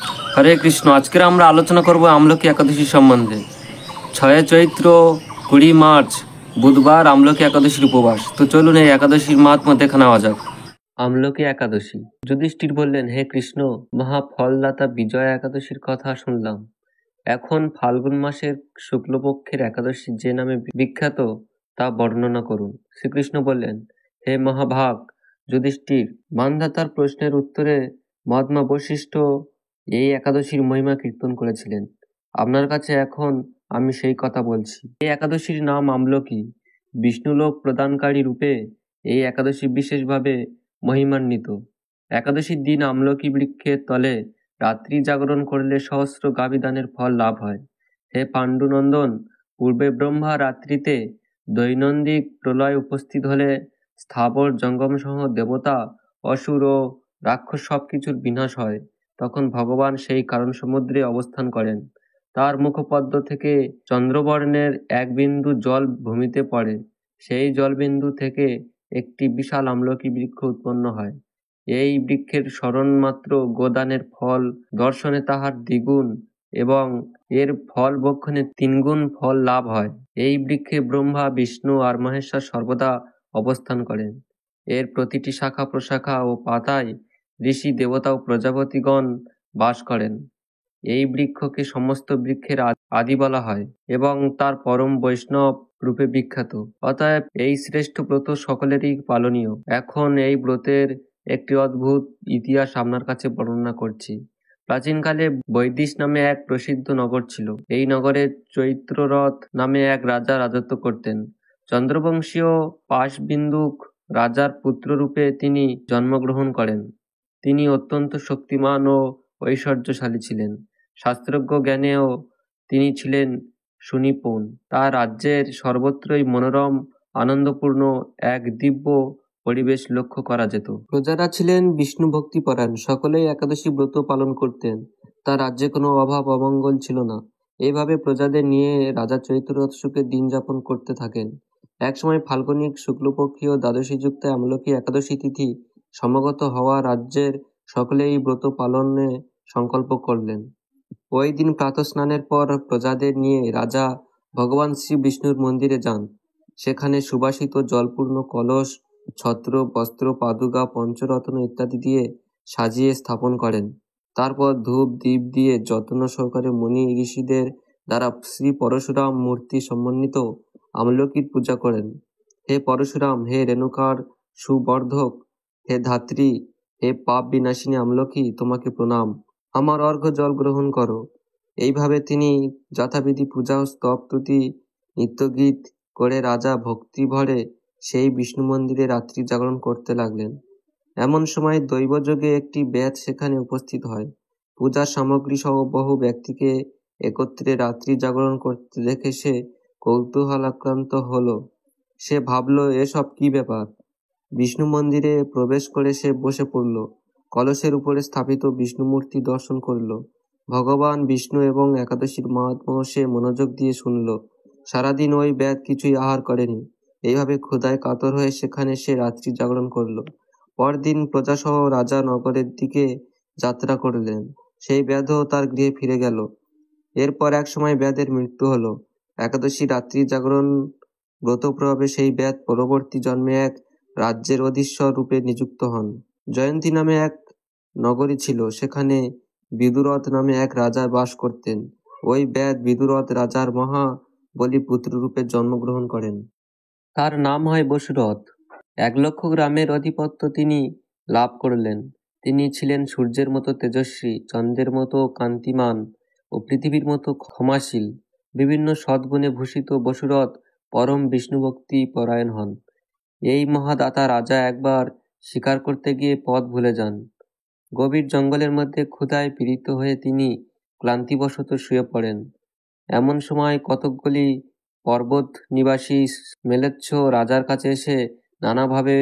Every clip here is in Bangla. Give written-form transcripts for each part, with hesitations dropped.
হরে কৃষ্ণ। আজকের আমরা আলোচনা করব আমলকি একাদশী সম্বন্ধে। 6 চৈত্র 20 মার্চ বুধবার আমলকি একাদশীর উপবাস। তো চলুন এই একাদশীর মাহাত্ম্য দেখে নেওয়া যাক। আমলকি একাদশী। যুধিষ্ঠির বললেন, হে কৃষ্ণ, মহাফলদাতা বিজয়া একাদশীর কথা শুনলাম। এখন ফাল্গুন মাসের শুক্লপক্ষের একাদশী যে নামে বিখ্যাত তা বর্ণনা করুন। শ্রীকৃষ্ণ বললেন, হে মহাভাগ যুধিষ্ঠির, মান্ধাতার প্রশ্নের উত্তরে মহাত্মা বশিষ্ঠ এই একাদশীর মহিমা কীর্তন করেছিলেন। আপনার কাছে এখন আমি সেই কথা বলছি। এই একাদশীর নাম আমলকি। বিষ্ণুলোক প্রদানকারী রূপে এই একাদশী বিশেষভাবে মহিমান্বিত। একাদশীর দিন আমলকি বৃক্ষের তলে রাত্রি জাগরণ করলে সহস্র গাভীদানের ফল লাভ হয়। হে পাণ্ডুনন্দন, পূর্বে ব্রহ্মা রাত্রিতে দৈনন্দিক প্রলয় উপস্থিত হলে স্থাবর জঙ্গম সহ দেবতা, অসুর ও রাক্ষস সবকিছুর বিনাশ হয়। তখন ভগবান সেই কারণ সমুদ্রে অবস্থান করেন। তার মুখপদ্ম থেকে চন্দ্রবর্ণের এক বিন্দু জল ভূমিতে পড়ে। সেই জলবিন্দু থেকে একটি বিশাল আমলকি বৃক্ষ উৎপন্ন হয়। এই বৃক্ষের স্মরণমাত্র গোদানের ফল দর্শনে তাহার দ্বিগুণ এবং এর ফল ভক্ষণে 3 গুণ ফল লাভ হয়। এই বৃক্ষে ব্রহ্মা, বিষ্ণু আর মহেশ্বর সর্বদা অবস্থান করেন। এর প্রতিটি শাখা প্রশাখা ও পাতায় ঋষি, দেবতা ও প্রজাপতিগণ বাস করেন। এই বৃক্ষকে সমস্ত বৃক্ষের আদি বলা হয় এবং তার পরম বৈষ্ণব রূপে বিখ্যাত। অতএব এই শ্রেষ্ঠ ব্রত সকলেরই পালনীয়। এখন এই ব্রতের একটি অদ্ভুত ইতিহাস আপনার কাছে বর্ণনা করছি। প্রাচীনকালে বৈদিশ নামে এক প্রসিদ্ধ নগর ছিল। এই নগরে চৈত্ররথ নামে এক রাজা রাজত্ব করতেন। চন্দ্রবংশীয় পাশবিন্দুক রাজার পুত্ররূপে তিনি জন্মগ্রহণ করেন। তিনি অত্যন্ত শক্তিমান ও ঐশ্বর্যশালী ছিলেন। শাস্ত্রজ্ঞ জ্ঞানেও তিনি ছিলেন সুনিপুণ। তার রাজ্যের সর্বত্রই মনোরম আনন্দপূর্ণ এক দিব্য পরিবেশ লক্ষ্য করা যেত। প্রজারা ছিলেন বিষ্ণু ভক্তিপরায়ণ, সকলেই একাদশী ব্রত পালন করতেন। তার রাজ্যে কোনো অভাব অমঙ্গল ছিল না। এইভাবে প্রজাদের নিয়ে রাজা চৈত্ররথ সুখে দিন যাপন করতে থাকেন। একসময় ফাল্গুনিক শুক্লপক্ষীয় দ্বাদশী যুক্ত আমলকি একাদশী তিথি সমাগত হওয়া রাজ্যের সকলে এই ব্রত পালনে সংকল্প করলেন। ওই দিন প্রাতঃস্নানের পর প্রজাদের নিয়ে রাজা ভগবান শ্রী বিষ্ণুর মন্দিরে যান। সেখানে সুবাসিত জলপূর্ণ কলস, ছত্র, বস্ত্র, পাদুকা, পঞ্চরত্ন ইত্যাদি দিয়ে সাজিয়ে স্থাপন করেন। তারপর ধূপ দীপ দিয়ে যত্ন সহকারে মুনি ঋষিদের দ্বারা শ্রী পরশুরাম মূর্তি সমন্বিত আমলকির পূজা করেন। হে পরশুরাম, হে রেণুকার সুবর্ধক, হে ধাত্রী, হে পাপ বিনাশিনী আমলকি, তোমাকে প্রণাম। আমার অর্ঘ্য জল গ্রহণ করো। এইভাবে তিনি যথাবিধি পূজা ও স্তব তুতি নিত্যগীত করে রাজা ভক্তিভরে সেই বিষ্ণু মন্দিরে রাত্রি জাগরণ করতে লাগলেন। এমন সময় দৈবযোগে একটি ব্যাত সেখানে উপস্থিত হয়। পূজার সামগ্রী সহ বহু ব্যক্তিকে একত্রে রাত্রি জাগরণ করতে দেখে সে কৌতূহলাক্রান্ত হলো। সে ভাবল, এসব কি ব্যাপার। বিষ্ণু মন্দিরে প্রবেশ করে সে বসে পড়ল। কলসের উপরে স্থাপিত বিষ্ণু মূর্তি দর্শন করল। ভগবান বিষ্ণু এবং একাদশীর মাহাত্ম্য সে মনোযোগ দিয়ে শুনল। সারাদিন ওই ব্যাত কিছুই আহার করেনি। এইভাবে ক্ষুধায় কাতর হয়ে সেখানে সে রাত্রি জাগরণ করল। পরদিন প্রজাসহ রাজা নগরের দিকে যাত্রা করলেন। সেই ব্যাধও তার গৃহে ফিরে গেল। এরপর এক সময় ব্যাধের মৃত্যু হলো। একাদশী রাত্রি জাগরণ ব্রত প্রভাবে সেই ব্যাধ পরবর্তী জন্মে এক রাজ্যের অধীশ্বর রূপে নিযুক্ত হন। জয়ন্তী নামে এক নগরী ছিল। সেখানে বিদুরথ নামে এক রাজা বাস করতেন। ওই ব্যাধ বিদুরথ রাজার মহা বলি পুত্ররূপে জন্মগ্রহণ করেন। তার নাম হয় বসুরথ। 1,00,000 গ্রামের আধিপত্য তিনি লাভ করলেন। তিনি ছিলেন সূর্যের মতো তেজস্বী, চন্দ্রের মতো কান্তিমান ও পৃথিবীর মতো ক্ষমাশীল। বিভিন্ন সদ্গুণে ভূষিত বসুরথ পরম বিষ্ণুভক্তি পরায়ণ হন। এই মহাদাতা রাজা একবার শিকার করতে গিয়ে পথ ভুলে যান। গভীর জঙ্গলের মধ্যে ক্ষুধায় পীড়িত হয়ে তিনি ক্লান্তিবশত শুয়ে পড়েন। এমন সময় কতকগুলি পর্বত নিবাসী ম্লেচ্ছ রাজার কাছে এসে নানাভাবে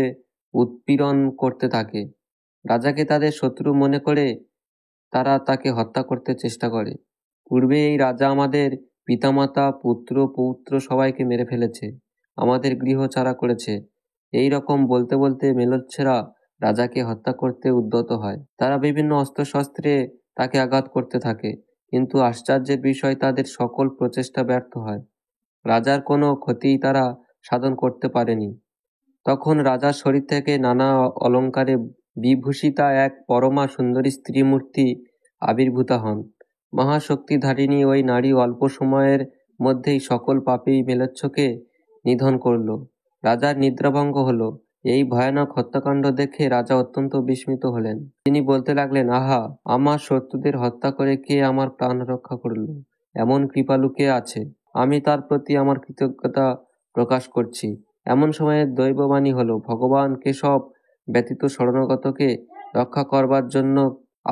উৎপীড়ন করতে থাকে। রাজাকে তাদের শত্রু মনে করে তারা তাকে হত্যা করতে চেষ্টা করে। পূর্বে এই রাজা আমাদের পিতামাতা, পুত্র পৌত্র সবাইকে মেরে ফেলেছে, আমাদের গৃহ ছাড়া করেছে। এই রকম বলতে বলতে ম্লেচ্ছরা রাজাকে হত্যা করতে উদ্যত হয়। তারা বিভিন্ন অস্ত্রশস্ত্রে তাকে আঘাত করতে থাকে, কিন্তু আশ্চর্যের বিষয় তাদের সকল প্রচেষ্টা ব্যর্থ হয়। রাজার কোনো ক্ষতিই তারা সাধন করতে পারেনি। তখন রাজার শরীর থেকে নানা অলঙ্কারে বিভূষিতা এক পরমা সুন্দরী স্ত্রী মূর্তি আবির্ভূতা হন। মহাশক্তিধারিণী ওই নারী অল্প সময়ের মধ্যেই সকল পাপী মেলেচ্ছকে নিধন করল। রাজার নিদ্রাভঙ্গ হলো। এই ভয়ানক হত্যাকাণ্ড দেখে রাজা অত্যন্ত বিস্মিত হলেন। তিনি বলতে লাগলেন, আহা, আমার শত্রুদের হত্যা করে কে আমার প্রাণ রক্ষা করল? এমন কৃপালু কে আছে? আমি তার প্রতি আমার কৃতজ্ঞতা প্রকাশ করছি। এমন সময়ে দৈববাণী হলো, ভগবান কেশব ব্যতীত শরণাগতকে রক্ষা করবার জন্য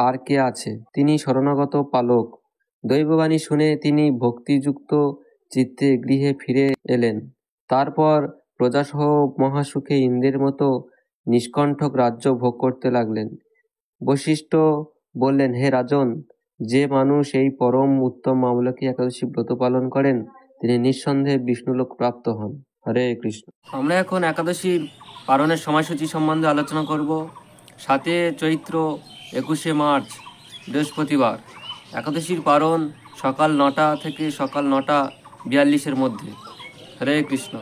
আর কে আছে? তিনি শরণাগত পালক। দৈববাণী শুনে তিনি ভক্তিযুক্ত চিত্তে গৃহে ফিরে এলেন। তারপর প্রজাসহ মহাসুখে ইন্দ্রের মতো নিষ্কণ্টক রাজ্য ভোগ করতে লাগলেন। বশিষ্ঠ বললেন, হে রাজন, যে মানুষ এই পরম উত্তম আমলকি একাদশী ব্রত পালন করেন তিনি নিঃসন্দেহে বিষ্ণুলোক প্রাপ্ত হন। হরে কৃষ্ণ। আমরা এখন একাদশীর পালনের সময়সূচি সম্বন্ধে আলোচনা করব। 7 চৈত্র 21 মার্চ বৃহস্পতিবার। একাদশীর পালন সকাল 9টা থেকে সকাল 9টা 42-এর মধ্যে। হরে কৃষ্ণ।